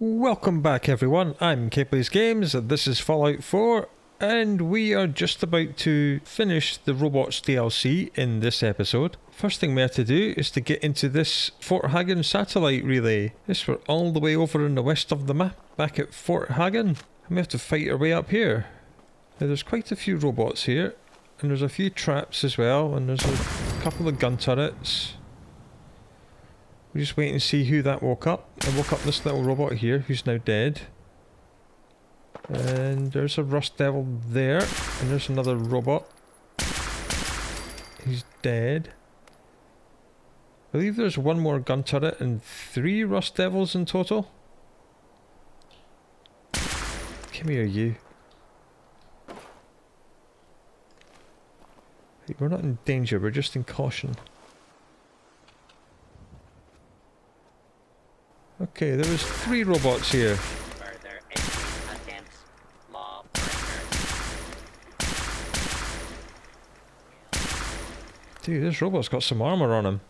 Welcome back everyone, I'm Plays Games, this is Fallout 4, and we are just about to finish the Robots DLC in this episode. First thing we have to do is to get into this Fort Hagen satellite relay. This we're all the way over in the west of the map, back at Fort Hagen, and we have to fight our way up here. Now there's quite a few robots here, and there's a few traps as well, and there's a couple of gun turrets. We just wait and see who that woke up. I woke up this little robot here who's now dead. And there's a rust devil there. And there's another robot. He's dead. I believe there's one more gun turret and 3 rust devils in total. Come here, you. Hey, we're not in danger, we're just in caution. Okay, there was 3 robots here. Further against lawbreakers. Dude, this robot's got some armour on him.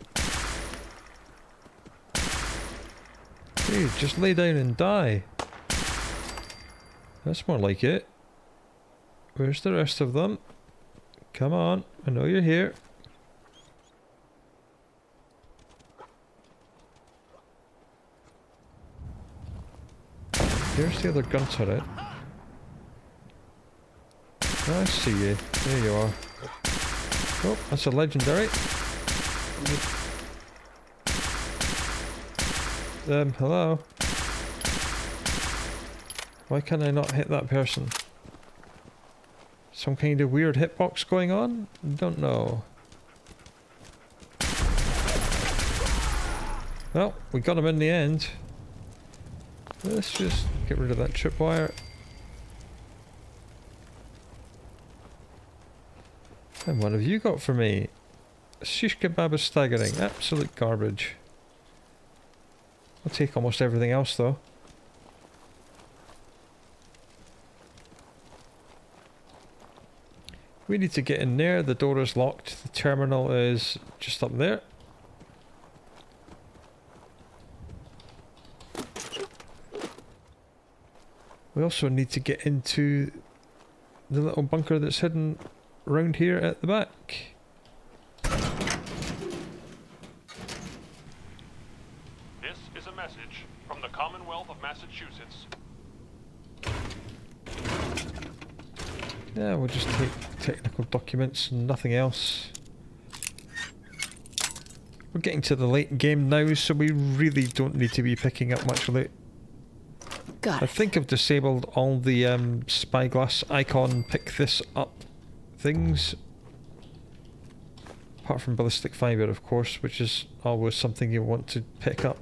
Dude, just lay down and die. That's more like it. Where's the rest of them? Come on, I know you're here. Here's the other gun turret. I see you. There you are. Oh, that's a legendary. Hello? Why can I not hit that person? Some kind of weird hitbox going on? Don't know. Well, we got him in the end. Let's just get rid of that tripwire. And what have you got for me? Shish kebab is staggering. Absolute garbage. I'll take almost everything else though. We need to get in there. The door is locked. The terminal is just up there. We also need to get into the little bunker that's hidden around here at the back. This is a message from the Commonwealth of Massachusetts. Yeah, we'll just take technical documents and nothing else. We're getting to the late game now, so we really don't need to be picking up much loot. I think I've disabled all the spyglass icon pick this up things. Apart from ballistic fibre of course, which is always something you want to pick up.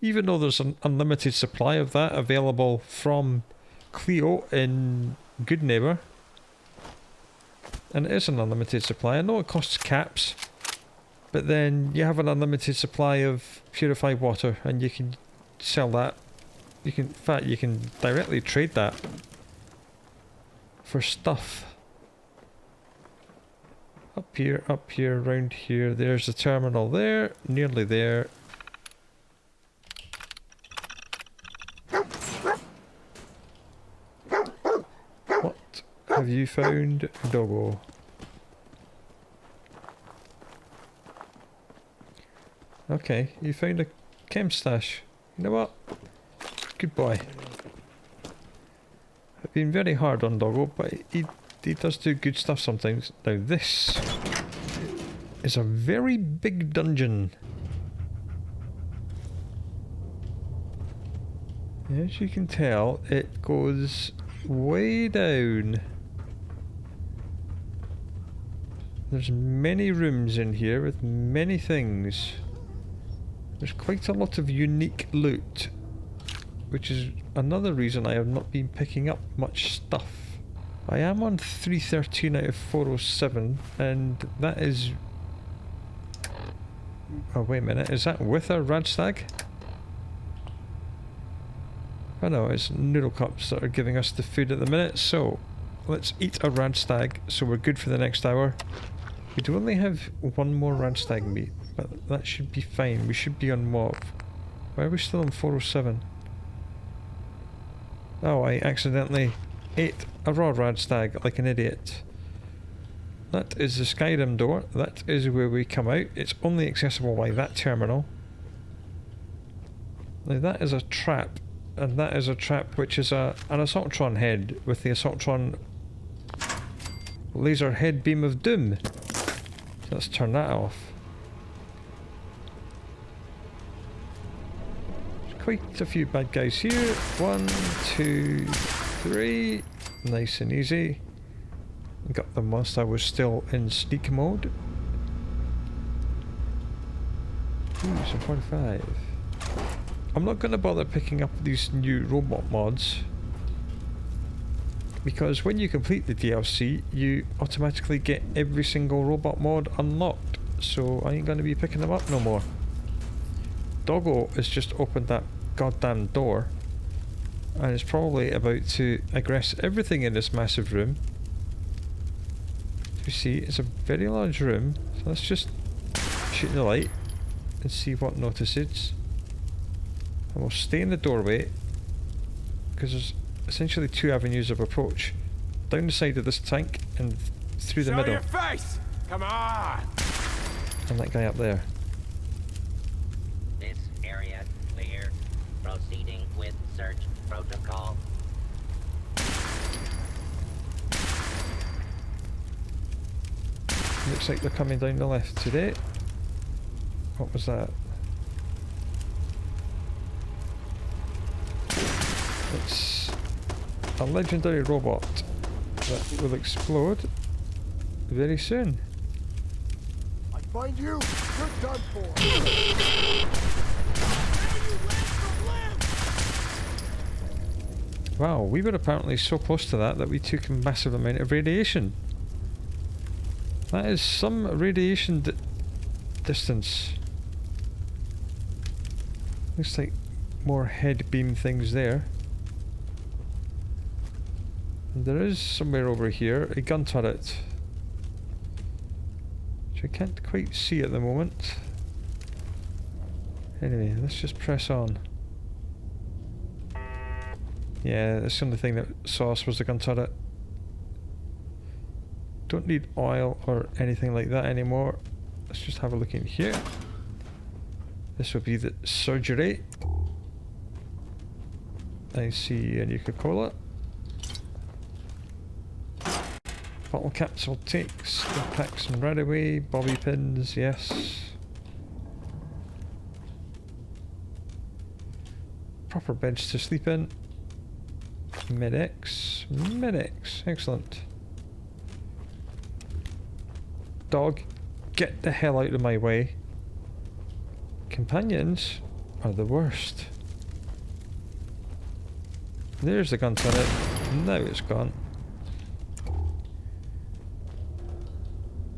Even though there's an unlimited supply of that available from Cleo in Good Neighbour. And it is an unlimited supply. I know it costs caps, but then you have an unlimited supply of purified water and you can sell that. You can, in fact, you can directly trade that for stuff. Up here, around here. There's the terminal there, nearly there. What have you found, doggo? Okay, you found a chem stash. You know what? Good boy. I've been very hard on Doggo, but he does do good stuff sometimes. Now this is a very big dungeon. As you can tell, it goes way down. There's many rooms in here with many things. There's quite a lot of unique loot, which is another reason I have not been picking up much stuff. I am on 313 out of 407, and that is... Oh wait a minute, is that with a Radstag? Oh no, it's noodle cups that are giving us the food at the minute, so let's eat a Radstag so we're good for the next hour. We do only have one more Radstag meat, but that should be fine. We should be on what? Why are we still on 407? Oh, I accidentally ate a raw radstag like an idiot. That is the Skyrim door. That is where we come out. It's only accessible by that terminal. Now that is a trap, and that is a trap which is an Assaultron head with the Assaultron laser head beam of doom. So let's turn that off. There's quite a few bad guys here. 1, 2, 3. Nice and easy. Got them whilst I was still in sneak mode. Ooh, some 45. I'm not going to bother picking up these new robot mods, because when you complete the DLC you automatically get every single robot mod unlocked, so I ain't going to be picking them up no more. Doggo has just opened that goddamn door and is probably about to aggress everything in this massive room. You see, it's a very large room, so let's just shoot the light and see what notices. And we'll stay in the doorway, because there's essentially two avenues of approach. Down the side of this tank and through the middle. Your face! Come on! And that guy up there. This area clear. Proceeding with search protocol. Looks like they're coming down the left today. What was that? It's a legendary robot that will explode very soon. I find you, you're done for. Wow, we were apparently so close to that we took a massive amount of radiation. That is some radiation distance. Looks like more head beam things there. And there is somewhere over here a gun turret, which I can't quite see at the moment. Anyway, let's just press on. Yeah, that's the only thing that saw us was the gun turret. Don't need oil or anything like that anymore. Let's just have a look in here. This will be the surgery. I see a Nuka-Cola. Bottle caps will take, still packs and right away. Bobby pins, yes. Proper beds to sleep in. Medics, excellent. Dog, get the hell out of my way. Companions are the worst. There's the gun turret. Now it's gone.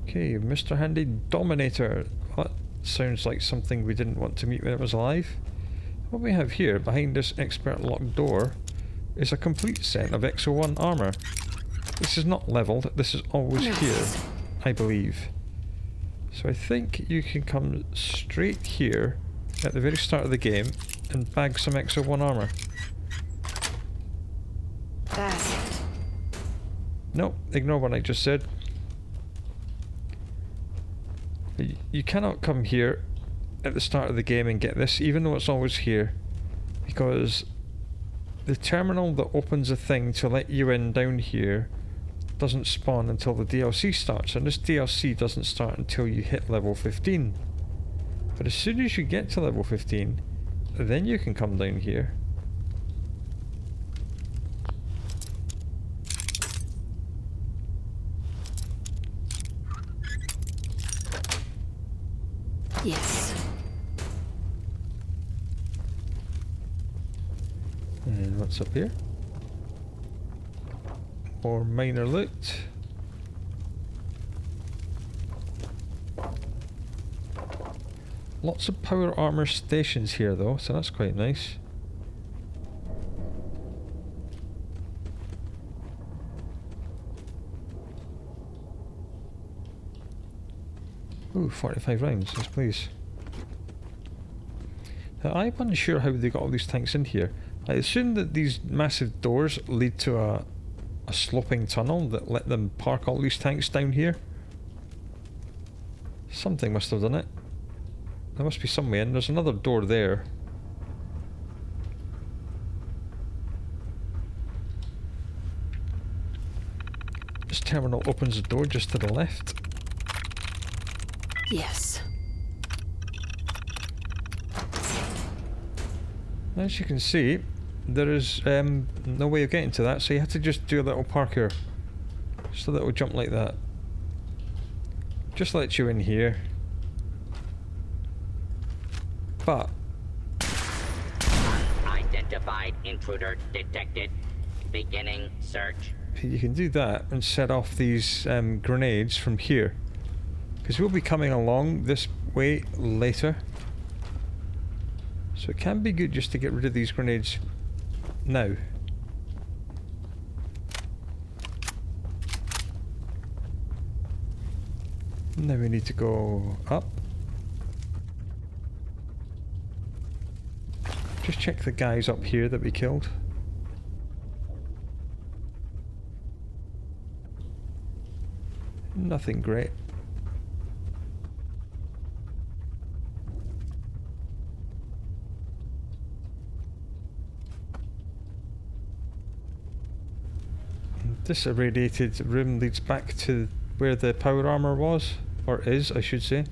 Okay, Mr. Handy Dominator. That sounds like something we didn't want to meet when it was alive. What we have here behind this expert locked door is a complete set of Exo-1 armour. This is not levelled, this is always here, I believe. So I think you can come straight here at the very start of the game and bag some Exo-1 armour. Nope, ignore what I just said. You cannot come here at the start of the game and get this, even though it's always here, because the terminal that opens a thing to let you in down here doesn't spawn until the DLC starts, and this DLC doesn't start until you hit level 15. But as soon as you get to level 15, then you can come down here. Yes. And what's up here? More minor loot. Lots of power armor stations here though, so that's quite nice. Ooh, 45 rounds, yes please. Now, I'm unsure how they got all these tanks in here. I assume that these massive doors lead to a sloping tunnel that let them park all these tanks down here. Something must have done it. There must be some way in. There's another door there. This terminal opens the door just to the left. Yes. As you can see, there is no way of getting to that, so you have to just do a little parkour. Just a little jump like that. Just lets you in here. But Identified intruder detected. Beginning search. you can do that and set off these grenades from here. Because we'll be coming along this way later. So it can be good just to get rid of these grenades now. Now we need to go up. Just check the guys up here that we killed. Nothing great. This irradiated room leads back to where the power armor was, or is, I should say.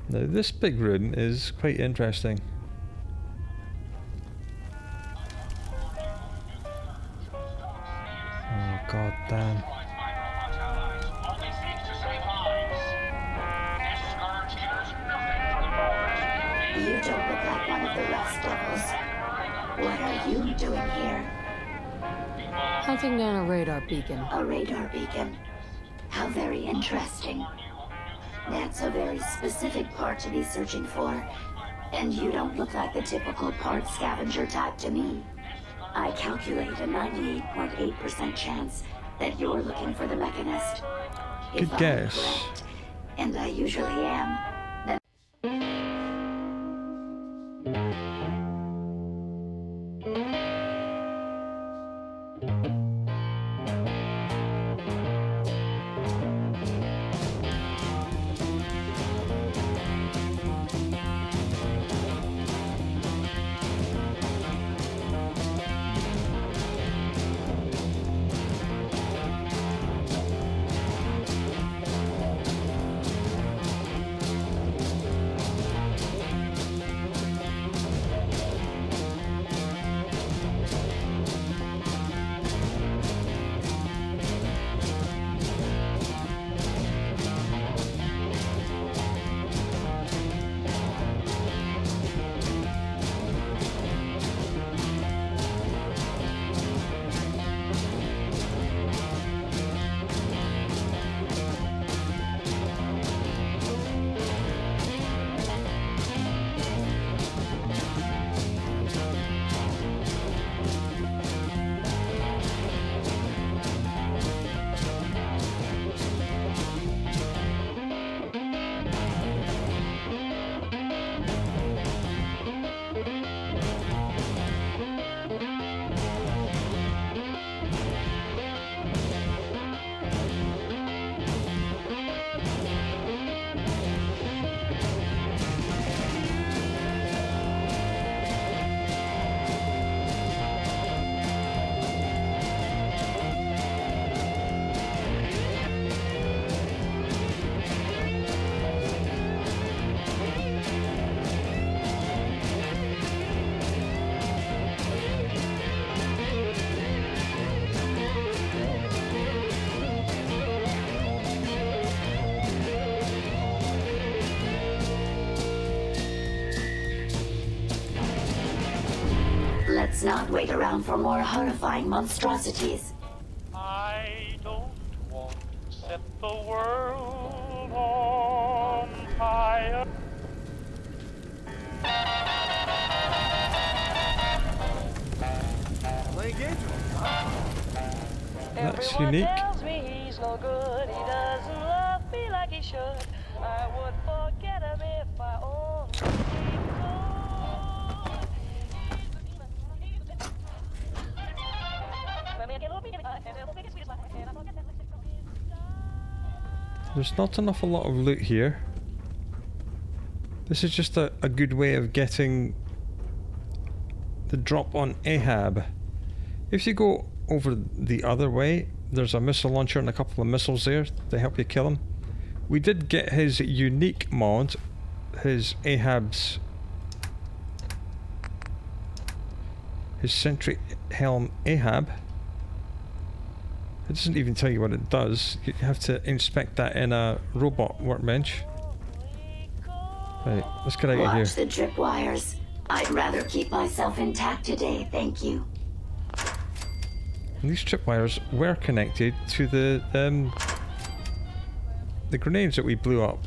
Now this big room is quite interesting. Oh god damn. You don't look like one of the rust devils. What are you doing here? Hunting down a radar beacon. A radar beacon. How very interesting. That's a very specific part to be searching for. And you don't look like the typical part scavenger type to me. I calculate a 98.8% chance that you're looking for the mechanist. Good guess. Correct, and I usually am, then let's not wait around for more horrifying monstrosities. I don't want to set the world on fire. Playing games with me, huh? That's Everyone unique. tells me he's no good. He doesn't love me like he should. I would forget him if I only There's not an awful lot of loot here. This is just a good way of getting the drop on Ahab. If you go over the other way, there's a missile launcher and a couple of missiles there to help you kill him. We did get his unique mod, his Ahab's, his sentry helm Ahab. It doesn't even tell you what it does. You have to inspect that in a robot workbench. Right, let's get out of here. Watch the tripwires. I'd rather keep myself intact today, thank you. And these tripwires were connected to the grenades that we blew up.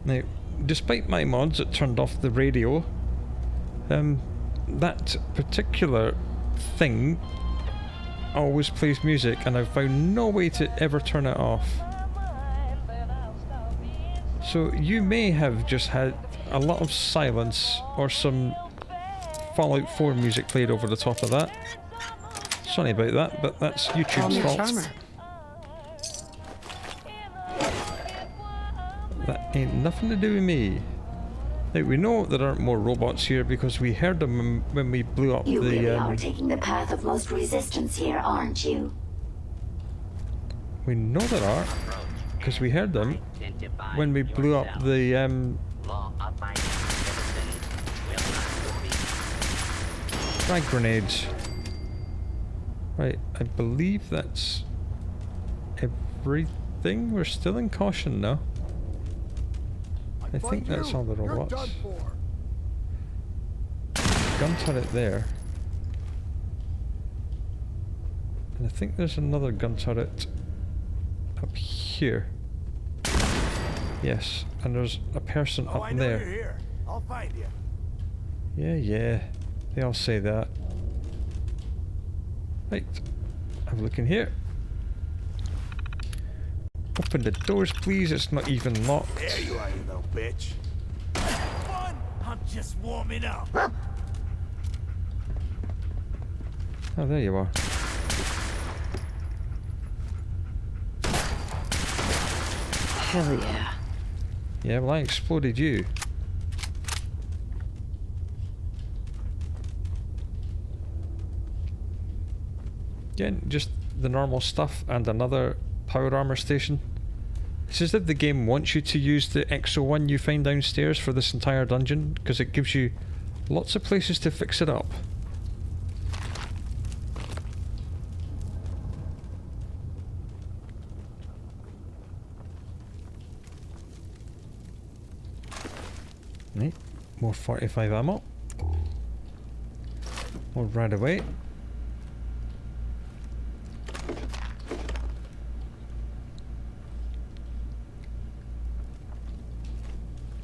Now, despite my mods that turned off the radio, that particular thing always plays music, and I've found no way to ever turn it off. So you may have just had a lot of silence or some Fallout 4 music played over the top of that. Sorry about that, but that's YouTube's fault. Charmer. That ain't nothing to do with me. Now we know there aren't more robots here because we heard them when we blew up You really the... are taking the path of most resistance here, aren't you? we know there are, because we heard them when we blew up the... Law-abiding citizens will not be. frag grenades. Right, I believe that's everything. We're still in caution now. I think that's all the robots. You're done for. Gun turret there. And I think there's another gun turret up here. Yes, and there's a person Oh, up I know you're there. here. I'll find you. Yeah, they all say that. Right, have a look in here. Open the doors, please. It's not even locked. There you are, you little bitch. Fun? I'm just warming up. Oh, there you are. Hell yeah. Yeah, well, I exploded you. Again, just the normal stuff and another power armor station. It's as if the game wants you to use the XO1 you find downstairs for this entire dungeon, because it gives you lots of places to fix it up. Right, more 45 ammo. More right away.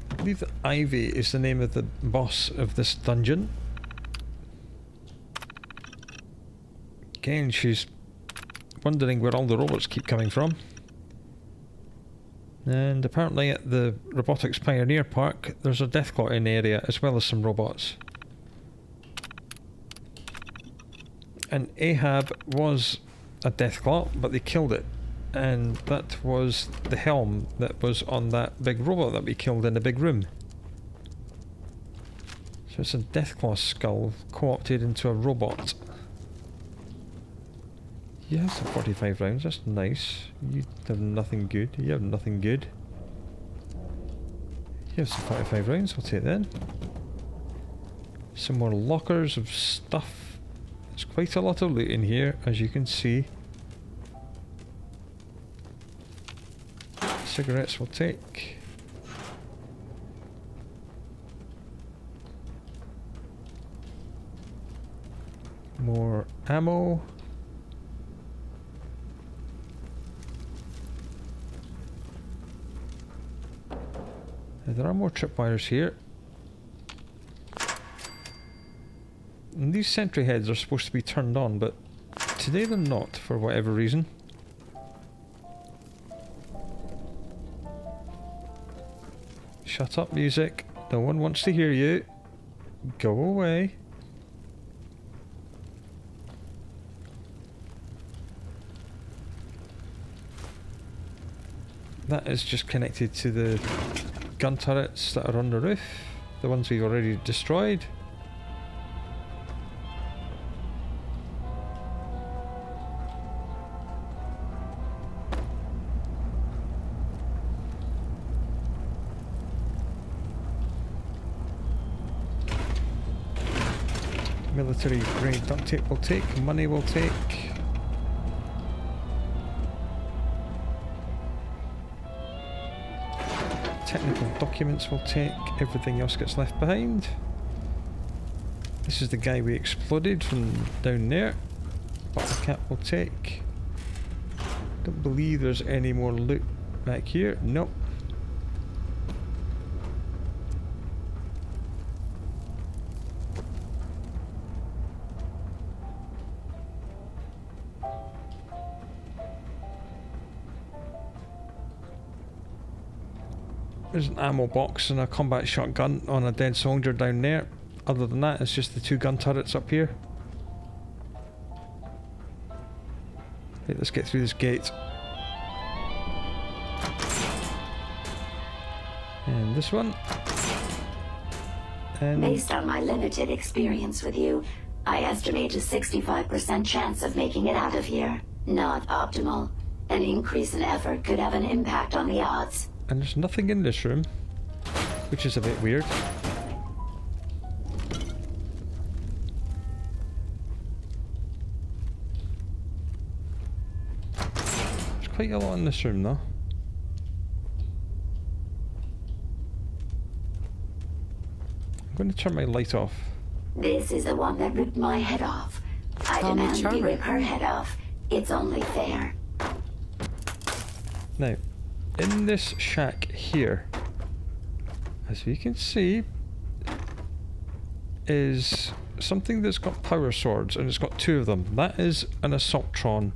I believe that Ivy is the name of the boss of this dungeon. Again, she's wondering where all the robots keep coming from. And apparently at the Robotics Pioneer Park, there's a Deathclaw in the area, as well as some robots. And Ahab was a Deathclaw, but they killed it. And that was the helm that was on that big robot that we killed in the big room. So it's a Deathclaw skull co-opted into a robot. You have some 45 rounds, that's nice. You have nothing good. You have nothing good. You have some 45 rounds, I'll take then. Some more lockers of stuff. There's quite a lot of loot in here, as you can see. Cigarettes we'll take. More ammo. There are more tripwires here. And these sentry heads are supposed to be turned on, but today they're not, for whatever reason. Shut up, music. No one wants to hear you. Go away. That is just connected to the gun turrets that are on the roof. The ones we've already destroyed. Military grade duct tape will take, money will take. Technical documents will take, everything else gets left behind. This is the guy we exploded from down there. Bottle cap will take. Don't believe there's any more loot back here. Nope. There's an ammo box and a combat shotgun on a dead soldier down there. Other than that, it's just the two gun turrets up here. Okay, let's get through this gate. And this one. And Based on my limited experience with you, I estimate a 65% chance of making it out of here. Not optimal. An increase in effort could have an impact on the odds. And there's nothing in this room, which is a bit weird. There's quite a lot in this room though. I'm going to turn my light off. This is the one that ripped my head off. I Call me demand you Charlie. rip her head off. It's only fair. Now, in this shack here, as we can see, is something that's got power swords, and it's got two of them. That is an Assaultron.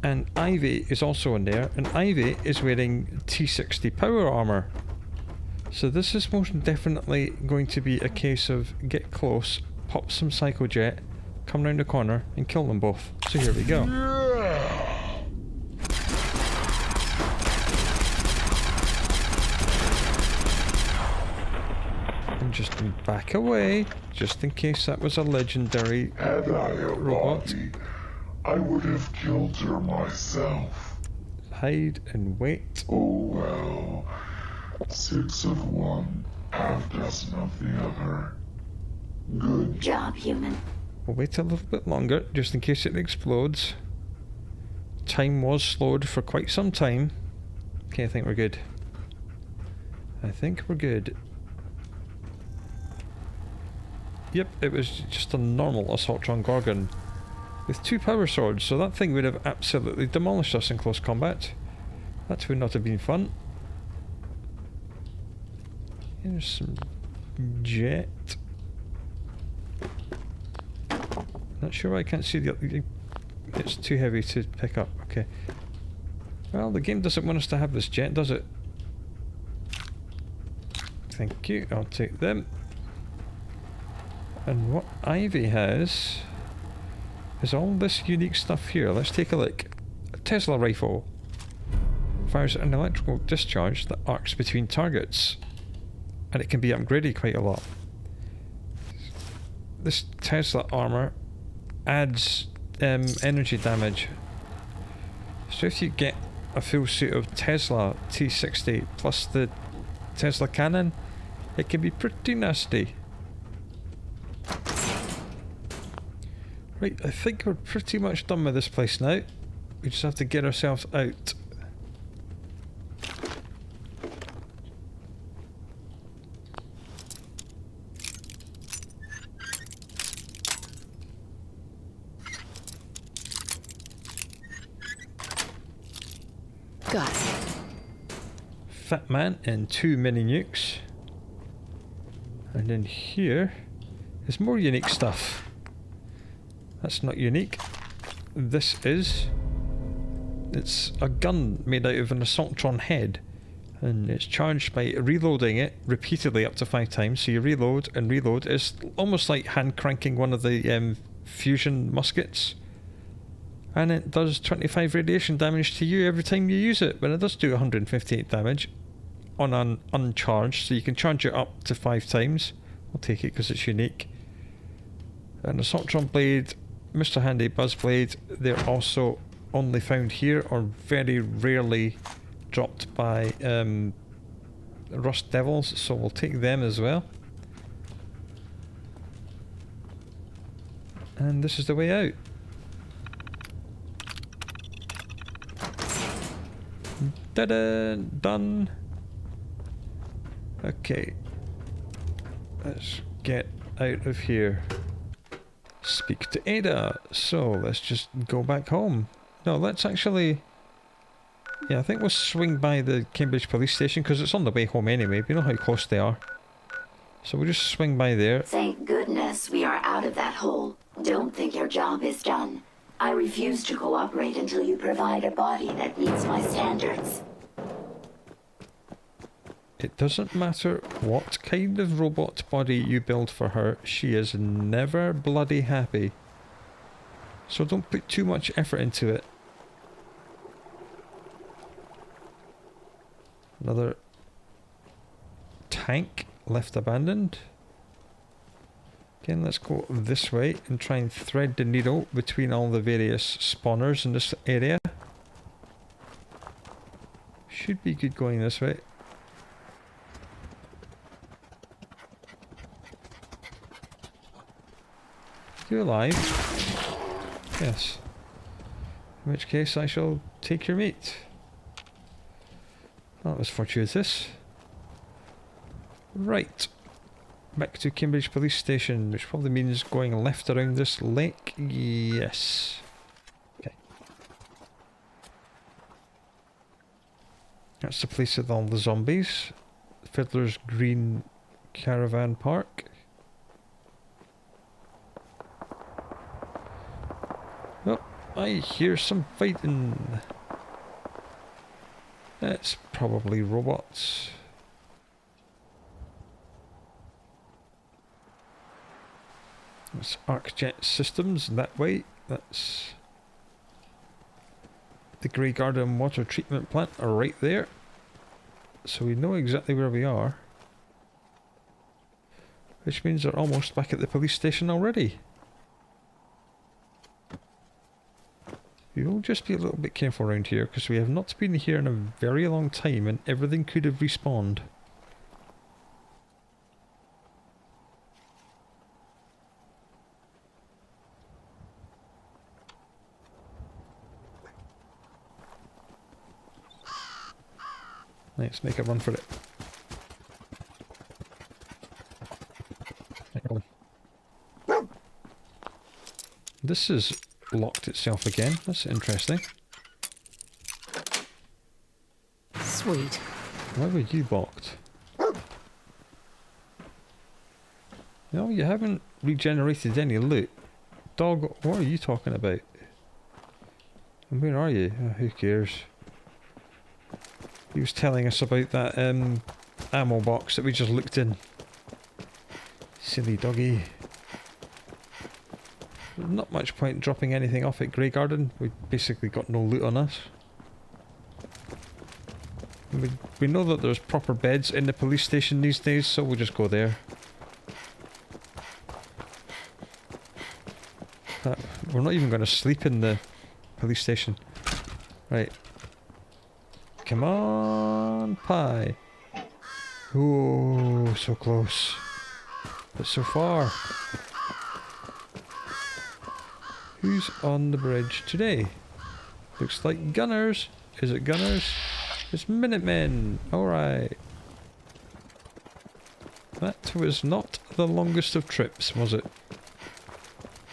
And Ivy is also in there, and Ivy is wearing T60 power armor. So this is most definitely going to be a case of get close, pop some Psychojet, come round the corner, and kill them both. So here we go. And just back away, just in case that was a legendary Had I a robot. body, I would have killed her myself. Hide and wait. Oh well. 6 of one, half dozen of the other. Good. Job, human. We'll wait a little bit longer, just in case it explodes. Time was slowed for quite some time. Okay, I think we're good. I think we're good. Yep, it was just a normal Assaultron Gorgon with 2 power swords, so that thing would have absolutely demolished us in close combat. That would not have been fun. Here's some jet. Not sure why I can't see the... It's too heavy to pick up. Okay. Well, the game doesn't want us to have this jet, does it? Thank you. I'll take them. And what Ivy has is all this unique stuff here. Let's take a look. A Tesla rifle fires an electrical discharge that arcs between targets, and it can be upgraded quite a lot. This Tesla armor adds energy damage. So if you get a full suit of Tesla T60 plus the Tesla cannon, it can be pretty nasty. Right, I think we're pretty much done with this place now. We just have to get ourselves out. Got it. Fat Man and 2 mini nukes. And then here is more unique stuff. That's not unique. This is... It's a gun made out of an Assaultron head. And it's charged by reloading it repeatedly up to 5 times. So you reload and reload. It's almost like hand cranking one of the fusion muskets. And it does 25 radiation damage to you every time you use it. But it does do 158 damage on an uncharged. So you can charge it up to 5 times. I'll take it because it's unique. An Automatron blade, Mr. Handy Buzz blade. They're also only found here or very rarely dropped by Rust Devils, so we'll take them as well. And this is the way out. Ta-da! Done! Okay. Let's get out of here. Speak to Ada. So let's just go back home. No, let's actually... Yeah, I think we'll swing by the Cambridge police station because it's on the way home anyway. We know how close they are. So we'll just swing by there. Thank goodness we are out of that hole. Don't think your job is done. I refuse to cooperate until you provide a body that meets my standards. It doesn't matter what kind of robot body you build for her, she is never bloody happy. So don't put too much effort into it. Another tank left abandoned. Again, let's go this way and try and thread the needle between all the various spawners in this area. Should be good going this way. You alive? Yes. In which case I shall take your meat. That was fortuitous. Right. Back to Cambridge Police Station, which probably means going left around this lake. Yes. Okay. That's the place with all the zombies. Fiddler's Green Caravan Park. Oh, I hear some fighting. That's probably robots. That's ArcJet Systems that way. That's the Grey Garden water treatment plant are right there. So we know exactly where we are. Which means they're almost back at the police station already. We will just be a little bit careful around here because we have not been here in a very long time and everything could have respawned. Let's make a run for it. This is locked itself again. That's interesting. Sweet. Why were you blocked? No, you haven't regenerated any loot. Dog, what are you talking about? And where are you? Oh, who cares? He was telling us about that ammo box that we just looked in. Silly doggy. Not much point dropping anything off at Grey Garden. We've basically got no loot on us. We know that there's proper beds in the police station these days, so we'll just go there. We're not even going to sleep in the police station. Right. Come on, pie. Oh, so close. But so far. Who's on the bridge today? Looks like gunners. Is it gunners? It's Minutemen. Alright. That was not the longest of trips, was it?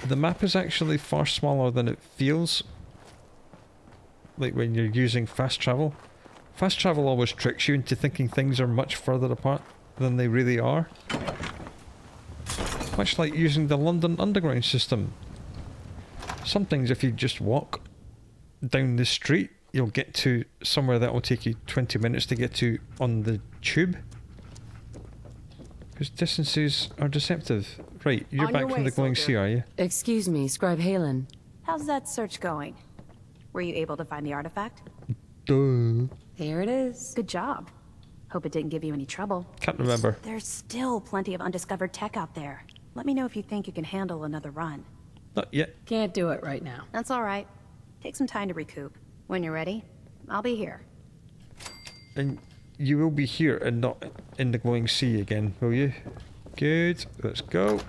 The map is actually far smaller than it feels. Like when you're using fast travel. Fast travel always tricks you into thinking things are much further apart than they really are. Much like using the London Underground system. Sometimes if you just walk down the street you'll get to somewhere that will take you 20 minutes to get to on the tube. Because distances are deceptive. Right, you're On back your from way, the glowing soldier. sea, are you? Excuse me, Scribe Halen. How's that search going? Were you able to find the artifact? Duh. Here it is. Good job. Hope it didn't give you any trouble. Can't remember. There's still plenty of undiscovered tech out there. Let me know if you think you can handle another run. Not yet. Can't do it right now. That's all right. Take some time to recoup. When you're ready, I'll be here. And you will be here and not in the glowing sea again, will you? Good. Let's go. The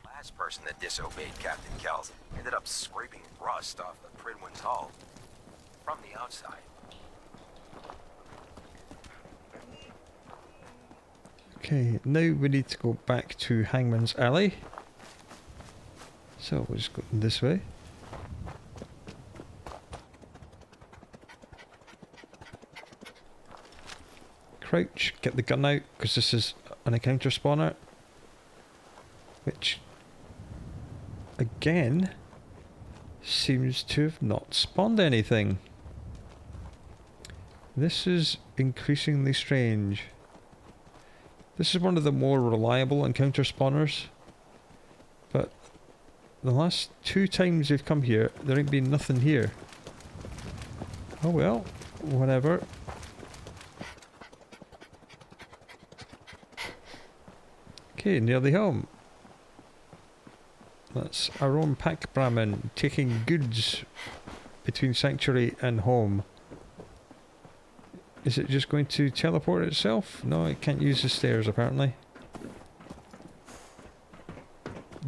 last person that disobeyed Captain Kells ended up scraping rust off the Pridwin's hull from the outside. Okay, now we need to go back to Hangman's Alley. So we'll just go this way. Crouch, get the gun out, because this is an encounter spawner. Which, again, seems to have not spawned anything. This is increasingly strange. This is one of the more reliable encounter spawners. But the last 2 times we've come here, there ain't been nothing here. Oh well, whatever. Okay, nearly home. That's our own pack Brahmin taking goods between Sanctuary and home. Is it just going to teleport itself? No, it can't use the stairs apparently.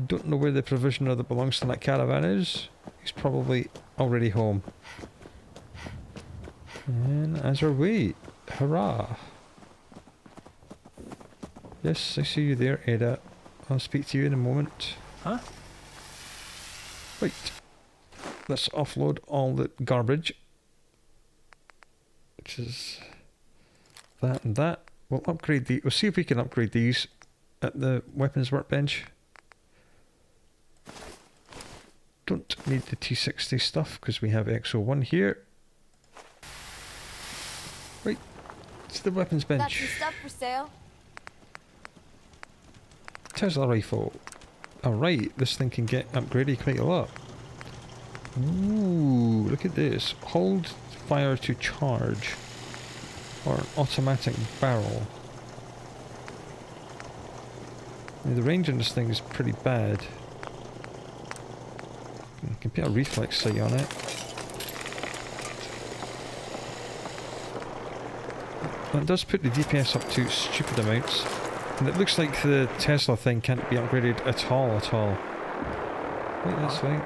Don't know where the provisioner that belongs to that caravan is. He's probably already home. And as are we. Hurrah! Yes, I see you there, Ada. I'll speak to you in a moment. Huh? Right. Let's offload all the garbage. Which is that and that. We'll upgrade the. We'll see if we can upgrade these at the weapons workbench. Don't need the T60 stuff because we have XO1 here. Right. It's the weapons bench. Got some stuff for sale. Tesla rifle. Alright, this thing can get upgraded quite a lot. Ooh, look at this. Hold fire to charge. Or an automatic barrel. Now, the range on this thing is pretty bad. You can put a reflex sight on it. That does put the DPS up to stupid amounts. And it looks like the Tesla thing can't be upgraded at all. Wait, that's right.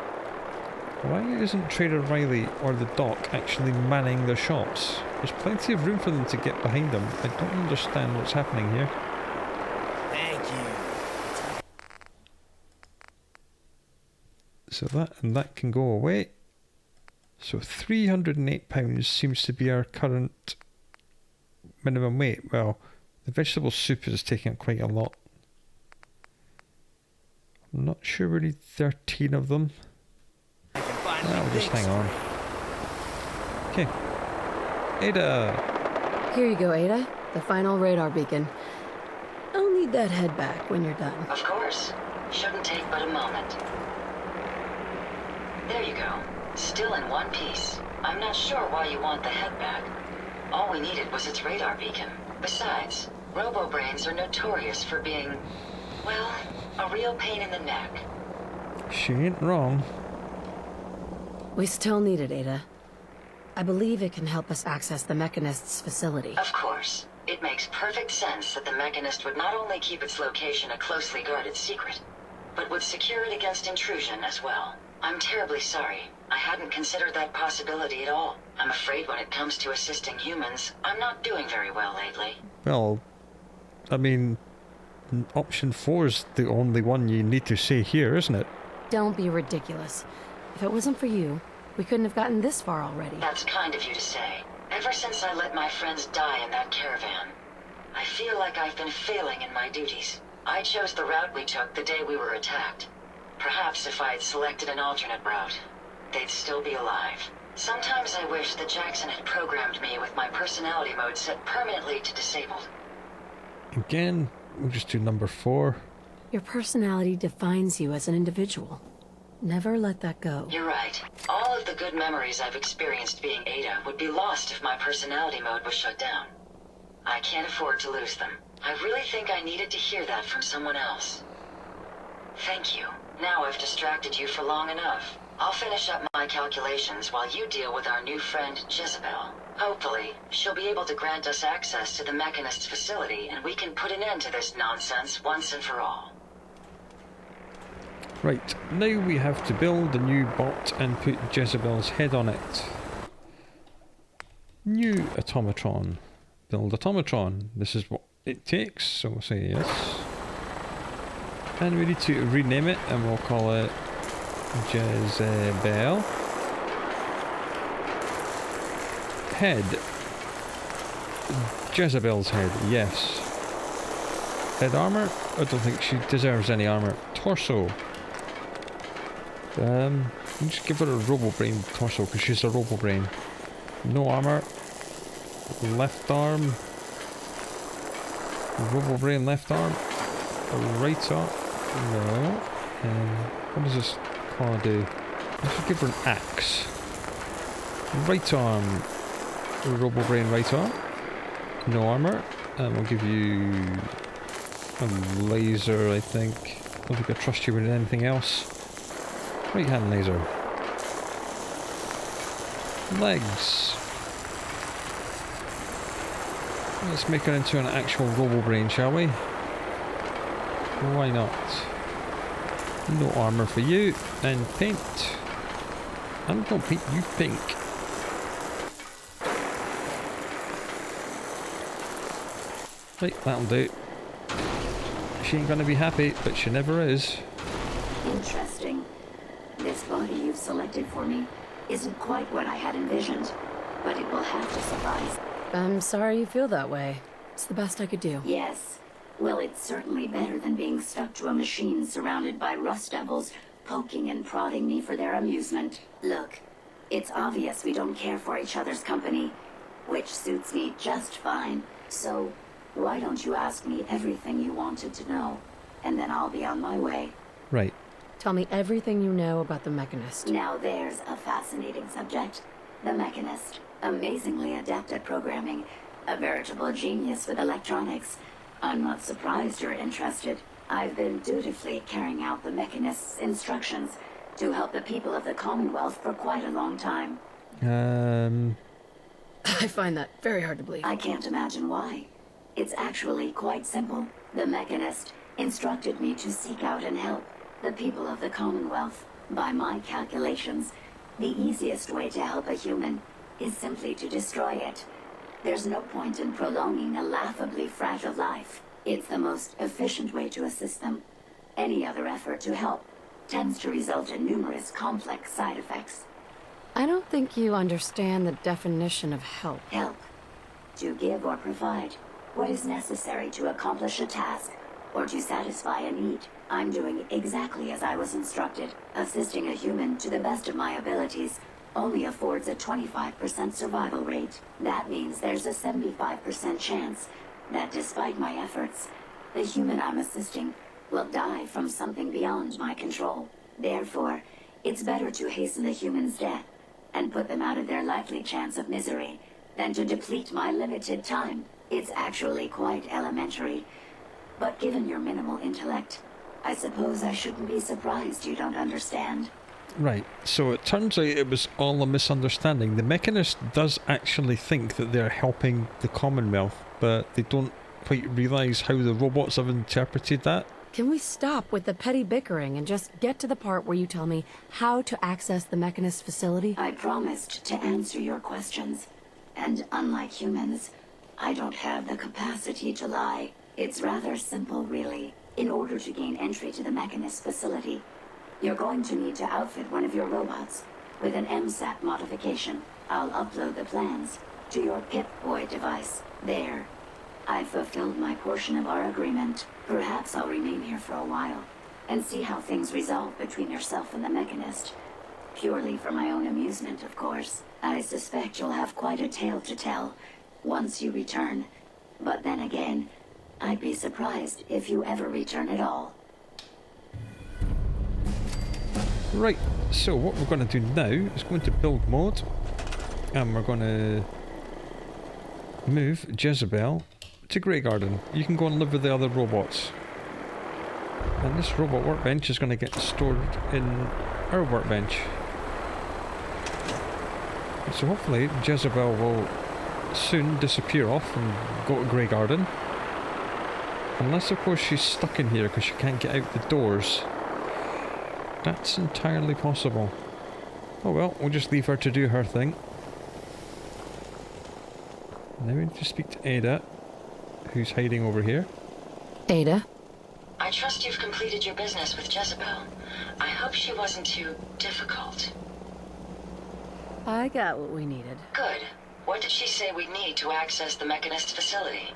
Why isn't Trader Riley or the Doc actually manning their shops? There's plenty of room for them to get behind them. I don't understand what's happening here. Thank you. So that can go away. So £308 seems to be our current minimum weight. Well, the vegetable soup is taking up quite a lot. I'm not sure we need 13 of them. I'll just hang on. Okay. Ada! Here you go, Ada. The final radar beacon. I'll need that head back when you're done. Of course. Shouldn't take but a moment. There you go. Still in one piece. I'm not sure why you want the head back. All we needed was its radar beacon. Besides, robo-brains are notorious for being, well, a real pain in the neck. She ain't wrong. We still need it, Ada. I believe it can help us access the Mechanist's facility. Of course. It makes perfect sense that the Mechanist would not only keep its location a closely guarded secret, but would secure it against intrusion as well. I'm terribly sorry. I hadn't considered that possibility at all. I'm afraid when it comes to assisting humans, I'm not doing very well lately. Well, I mean, option 4 is the only one you need to say here, isn't it? Don't be ridiculous. If it wasn't for you, we couldn't have gotten this far already. That's kind of you to say. Ever since I let my friends die in that caravan, I feel like I've been failing in my duties. I chose the route we took the day we were attacked. Perhaps if I had selected an alternate route, they'd still be alive. Sometimes I wish that Jackson had programmed me with my personality mode set permanently to disabled. Again, we'll just do number 4. Your personality defines you as an individual. Never let that go. You're right. All of the good memories I've experienced being Ada would be lost if my personality mode was shut down. I can't afford to lose them. I really think I needed to hear that from someone else. Thank you. Now I've distracted you for long enough. I'll finish up my calculations while you deal with our new friend, Jezebel. Hopefully, she'll be able to grant us access to the Mechanist's facility and we can put an end to this nonsense once and for all. Right, now we have to build a new bot and put Jezebel's head on it. New Automatron. Build Automatron. This is what it takes, so we'll say yes. And we need to rename it and we'll call it Jezebel. Head. Jezebel's head, yes. Head armor? I don't think she deserves any armor. Torso. Just give her a robo-brain torso because she's a robo-brain. No armor. Left arm. Robo-brain left arm. Right arm. No. What does this car do? I should give her an axe. Right arm. Robo-brain right arm. No armor. And we'll give you a laser, I think. I don't think I trust you with anything else. Right hand laser. Legs. Let's make her into an actual robo-brain, shall we? Why not? No armor for you. And paint. I'm gonna paint you pink. Right, that'll do. She ain't gonna be happy, but she never is. Interesting. This body you've selected for me isn't quite what I had envisioned, but it will have to suffice. I'm sorry you feel that way. It's the best I could do. Yes. Well, it's certainly better than being stuck to a machine surrounded by rust devils poking and prodding me for their amusement. Look, it's obvious we don't care for each other's company, which suits me just fine. So, why don't you ask me everything you wanted to know, and then I'll be on my way. Right. Tell me everything you know about the Mechanist. Now there's a fascinating subject. The Mechanist. Amazingly adept at programming. A veritable genius with electronics. I'm not surprised you're interested. I've been dutifully carrying out the Mechanist's instructions to help the people of the Commonwealth for quite a long time. I find that very hard to believe. I can't imagine why. It's actually quite simple. The Mechanist instructed me to seek out and help the people of the Commonwealth. By my calculations, the easiest way to help a human is simply to destroy it. There's no point in prolonging a laughably fragile life. It's the most efficient way to assist them. Any other effort to help tends to result in numerous complex side effects. I don't think you understand the definition of help. Help. To give or provide what is necessary to accomplish a task or to satisfy a need. I'm doing exactly as I was instructed. Assisting a human to the best of my abilities only affords a 25% survival rate. That means there's a 75% chance that despite my efforts, the human I'm assisting will die from something beyond my control. Therefore, it's better to hasten the human's death and put them out of their likely chance of misery than to deplete my limited time. It's actually quite elementary, but given your minimal intellect, I suppose I shouldn't be surprised you don't understand. Right, so it turns out it was all a misunderstanding. The Mechanist does actually think that they're helping the Commonwealth, but they don't quite realise how the robots have interpreted that. Can we stop with the petty bickering and just get to the part where you tell me how to access the Mechanist facility? I promised to answer your questions, and unlike humans, I don't have the capacity to lie. It's rather simple, really. In order to gain entry to the Mechanist facility, you're going to need to outfit one of your robots with an MSAT modification. I'll upload the plans to your Pip-Boy device. There. I've fulfilled my portion of our agreement. Perhaps I'll remain here for a while and see how things resolve between yourself and the Mechanist. purely for my own amusement, of course. I suspect you'll have quite a tale to tell once you return. But then again, I'd be surprised if you ever return at all. Right, so what we're going to do now is go into build mode, and we're going to move Jezebel to Grey Garden. You can go and live with the other robots. And this robot workbench is going to get stored in our workbench. So hopefully Jezebel will soon disappear off and go to Grey Garden. Unless of course she's stuck in here because she can't get out the doors. That's entirely possible. Oh well, we'll just leave her to do her thing. Now we need to speak to Ada, who's hiding over here. Ada? I trust you've completed your business with Jezebel. I hope she wasn't too difficult. I got what we needed. Good. What did she say we'd need to access the Mechanist facility?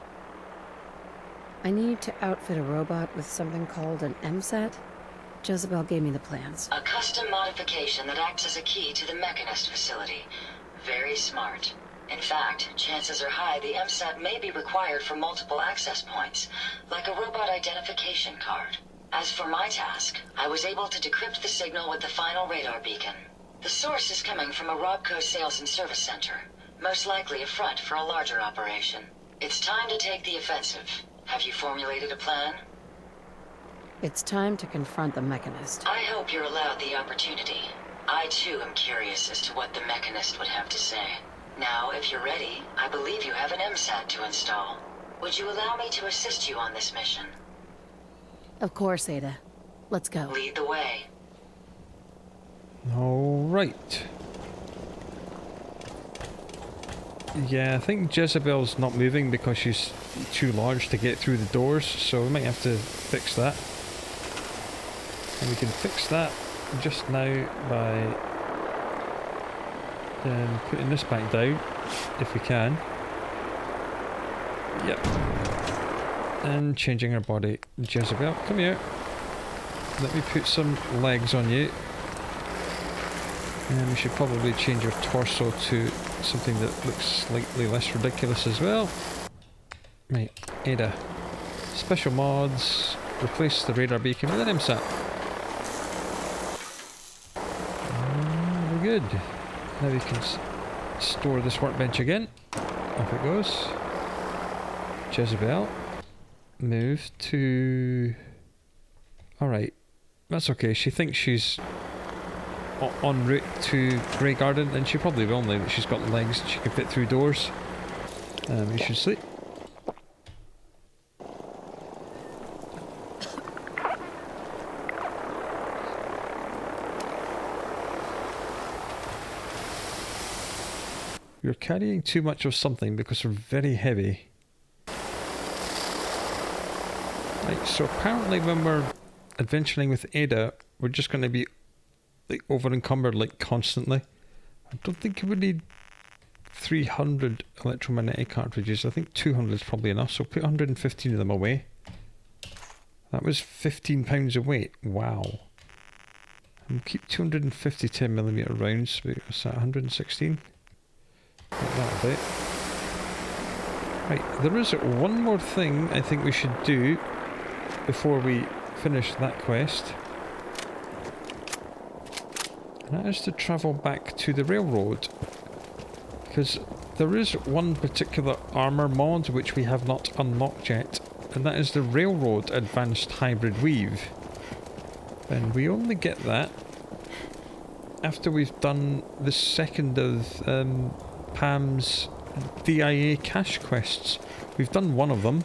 I need to outfit a robot with something called an MSAT. Jezebel gave me the plans. A custom modification that acts as a key to the Mechanist facility. Very smart. In fact, chances are high the MSAT may be required for multiple access points, like a robot identification card. As for my task, I was able to decrypt the signal with the final radar beacon. The source is coming from a Robco sales and service center, most likely a front for a larger operation. It's time to take the offensive. Have you formulated a plan? It's time to confront the Mechanist. I hope you're allowed the opportunity. I too am curious as to what the Mechanist would have to say. Now, if you're ready, I believe you have an MSAT to install. Would you allow me to assist you on this mission? Of course, Ada. Let's go. Lead the way. Alright. Yeah, I think Jezebel's not moving because she's too large to get through the doors, so we might have to fix that. And we can fix that just now by putting this back down, if we can. Yep. And changing her body. Jezebel, come here. Let me put some legs on you. And we should probably change your torso to something that looks slightly less ridiculous as well. Right, Ada. Special mods. Replace the radar beacon with an MSAT. We're good. Now we can store this workbench again. Off it goes. Jezebel. Move to... Alright. That's okay. She thinks she's en route to Grey Garden, and she probably will now that she's got legs and she can fit through doors. You should sleep. You're carrying too much of something because they're very heavy. Right, so apparently when we're adventuring with Ada, we're just going to be like over encumbered like constantly. I don't think we need 300 electromagnetic cartridges. I think 200 is probably enough, so put 115 of them away. That was 15 pounds of weight. Wow. And keep 250 10mm rounds. What's that, 116? That'll do. Right, there is one more thing I think we should do before we finish that quest. And that is to travel back to the railroad. Because there is one particular armour mod which we have not unlocked yet, and that is the Railroad Advanced Hybrid Weave. And we only get that after we've done the second of Pam's DIA cash quests. We've done one of them.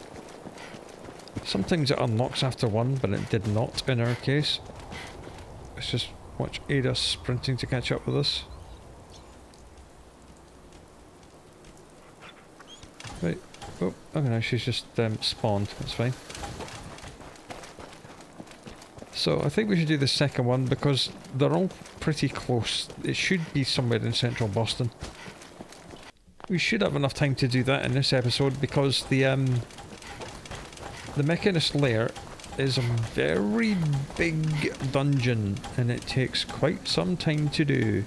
Sometimes it unlocks after one, but it did not in our case. Let's just watch Ada sprinting to catch up with us. Right. Oh, okay, no, she's just spawned. That's fine. So I think we should do the second one because they're all pretty close. It should be somewhere in central Boston. We should have enough time to do that in this episode because the Mechanist lair is a very big dungeon and it takes quite some time to do.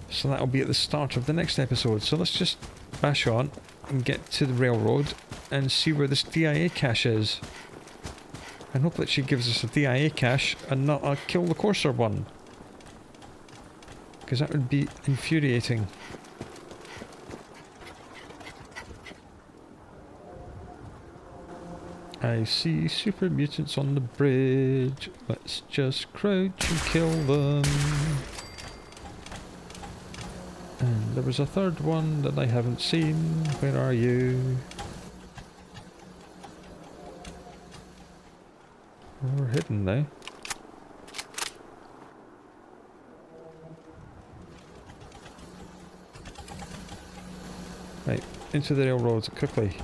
So that'll be at the start of the next episode. So let's just bash on and get to the railroad and see where this DIA cache is. And hope that she gives us a DIA cache and not a kill the courser one. Because that would be infuriating. I see super mutants on the bridge. Let's just crouch and kill them. And there was a third one that I haven't seen. Where are you? We're hidden now. Right, into the railroad quickly.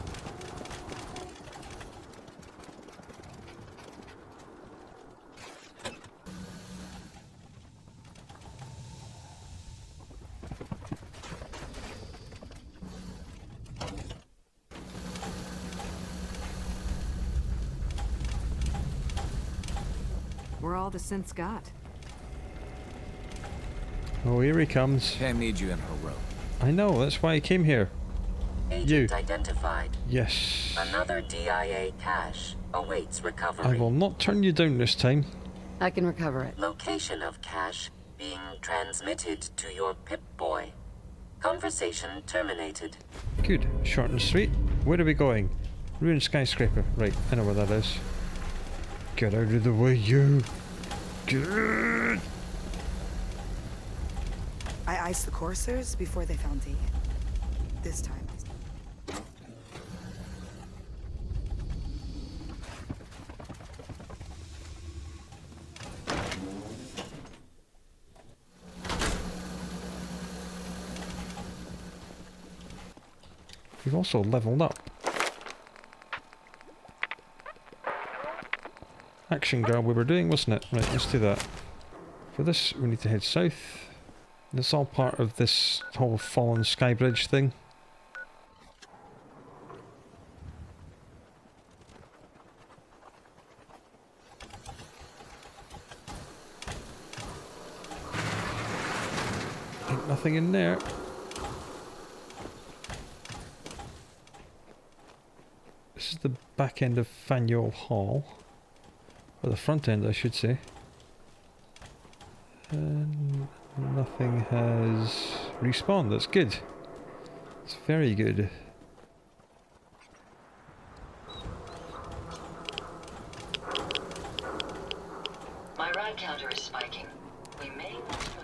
We're all the synths got. Oh, here he comes. Pam needs you in her room. I know, that's why I came here. Agent identified. Yes. Another DIA cache awaits recovery. I will not turn you down this time. I can recover it. Location of cache being transmitted to your Pip-Boy. Conversation terminated. Good. Short and sweet. Where are we going? Ruined Skyscraper. Right, I know where that is. Get out of the way, you. Good. I iced the coursers before they found Hagen. This time. We've also leveled up. Action guard we were doing, wasn't it? Right, let's do that. For this, we need to head south. It's all part of this whole fallen sky bridge thing. Ain't nothing in there. This is the back end of Faneuil Hall. Or the front end, I should say. And nothing has respawned. That's good. It's very good. My ride counter is spiking. We may want to move.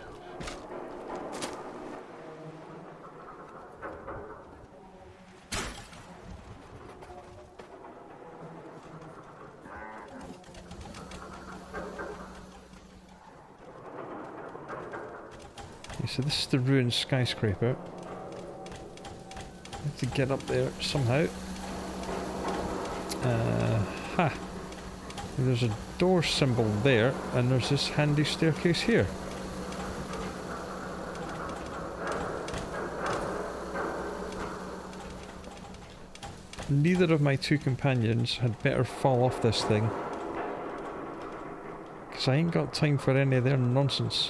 So this is the ruined skyscraper. I have to get up there somehow. Ha! There's a door symbol there, and there's this handy staircase here. Neither of my two companions had better fall off this thing, because I ain't got time for any of their nonsense.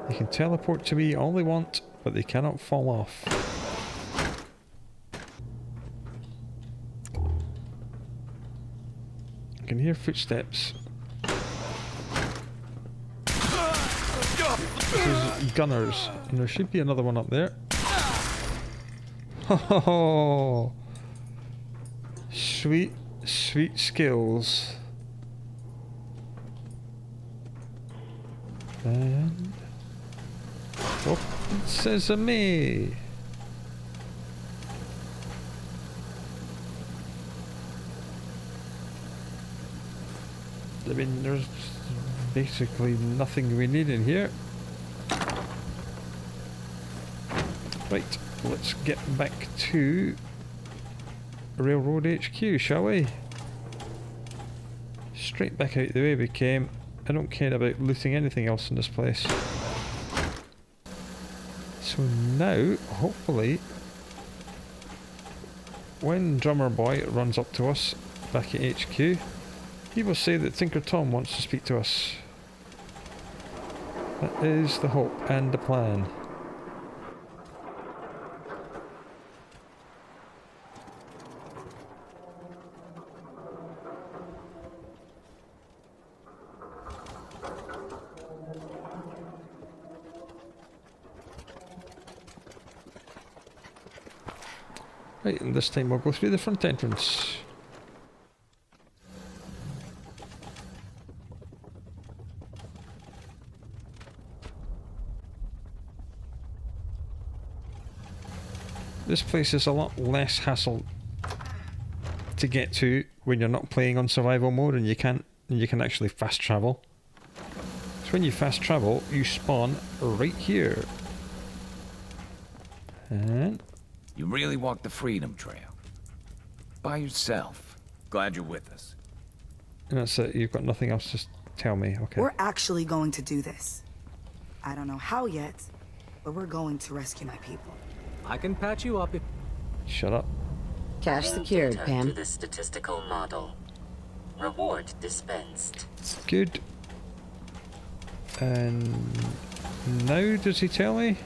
They can teleport to me all they want, but they cannot fall off. I can hear footsteps. This is gunners, and there should be another one up there. Oh, sweet, sweet skills. And what says of me? I mean, there's basically nothing we need in here. Right, let's get back to Railroad HQ, shall we? Straight back out the way we came. I don't care about looting anything else in this place. So now, hopefully, when Drummer Boy runs up to us back at HQ, he will say that Tinker Tom wants to speak to us. That is the hope and the plan. Right, and this time we'll go through the front entrance. This place is a lot less hassle to get to when you're not playing on survival mode, and you can actually fast travel. So when you fast travel, you spawn right here. And you really walked the Freedom Trail. By yourself. Glad you're with us. And that's it, you've got nothing else to tell me, okay. We're actually going to do this. I don't know how yet, but we're going to rescue my people. I can patch you up if... Shut up. Cache secured, Pam. To the statistical model. Reward dispensed. Good. And now does he tell me?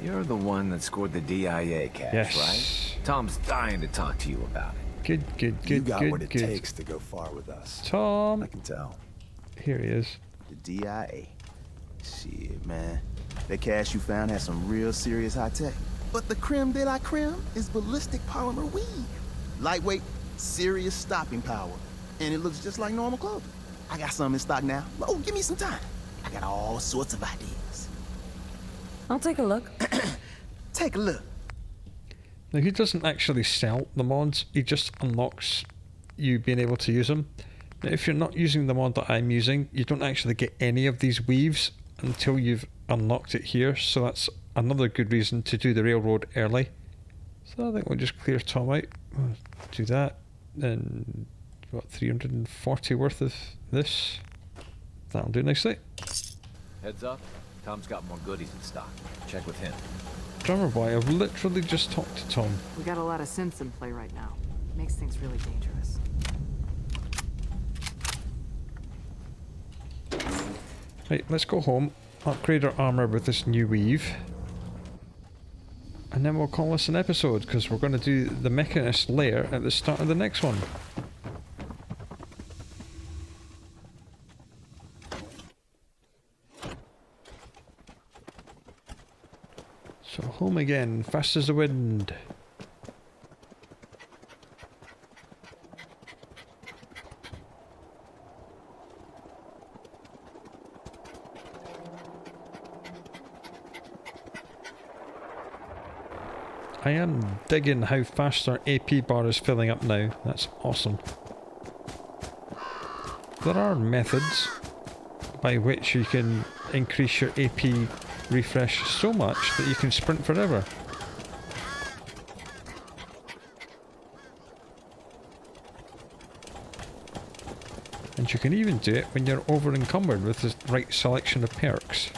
You're the one that scored the DIA cache, yes. right? Tom's dying to talk to you about it. Good, You got good, what it good. takes to go far with us. Tom. I can tell. Here he is. The DIA. Shit, man. That cache you found has some real serious high tech. But the creme de la creme is ballistic polymer weave. Lightweight, serious stopping power. And it looks just like normal clothing. I got some in stock now. Oh, give me some time. I got all sorts of ideas. I'll take a look. Take a look. Now he doesn't actually sell the mods, he just unlocks you being able to use them. Now if you're not using the mod that I'm using, you don't actually get any of these weaves until you've unlocked it here, so that's another good reason to do the railroad early. So I think we'll just clear Tom out. We'll do that. Then, what, 340 worth of this? That'll do nicely. Heads up, Tom's got more goodies in stock. Check with him. Drummer Boy, I've literally just talked to Tom. We got a lot of synths in play right now. Makes things really dangerous. Right, let's go home, upgrade our armour with this new weave. And then we'll call this an episode, because we're going to do the Mechanist lair at the start of the next one. So home again, fast as the wind. I am digging how fast our AP bar is filling up now. That's awesome. There are methods by which you can increase your AP refresh so much that you can sprint forever. And you can even do it when you're over encumbered with the right selection of perks.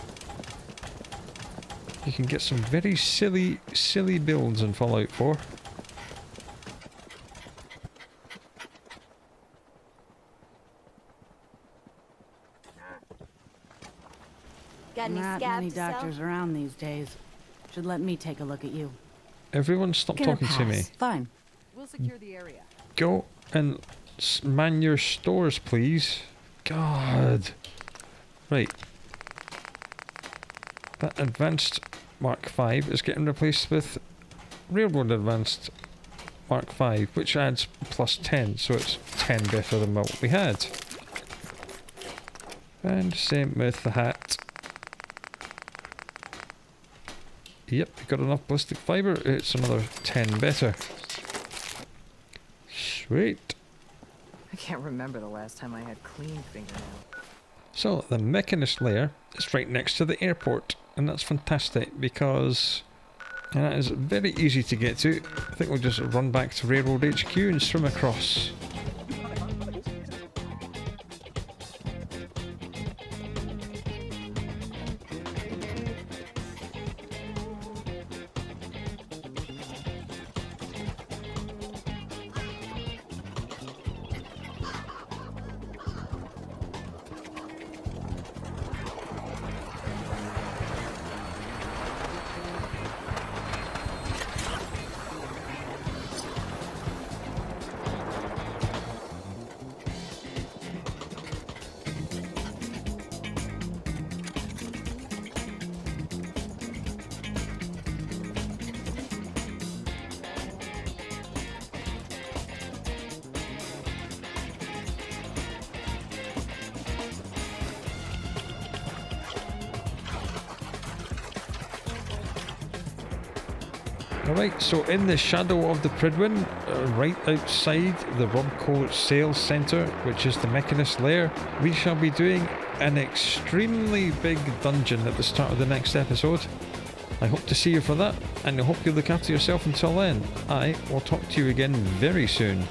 You can get some very silly builds in Fallout 4. Got any Not scabs many to sell? doctors around these days. Should let me take a look at you. Everyone stop talking to me. Fine. We'll secure the area. Go and man your stores, please. God. Right. That Advanced Mark V is getting replaced with Railroad Advanced Mark V, which adds plus 10, so it's 10 better than what we had. And same with the hat. Yep, we got enough ballistic fibre, it's another 10 better. Sweet. I can't remember the last time I had clean fingernails. So, the Mechanist lair is right next to the airport, and that's fantastic because that is very easy to get to. I think we'll just run back to Railroad HQ and swim across. Alright, so in the shadow of the Pridwin, right outside the Robco Sales Centre, which is the Mechanist lair, we shall be doing an extremely big dungeon at the start of the next episode. I hope to see you for that, and I hope you look after yourself until then. I will talk to you again very soon.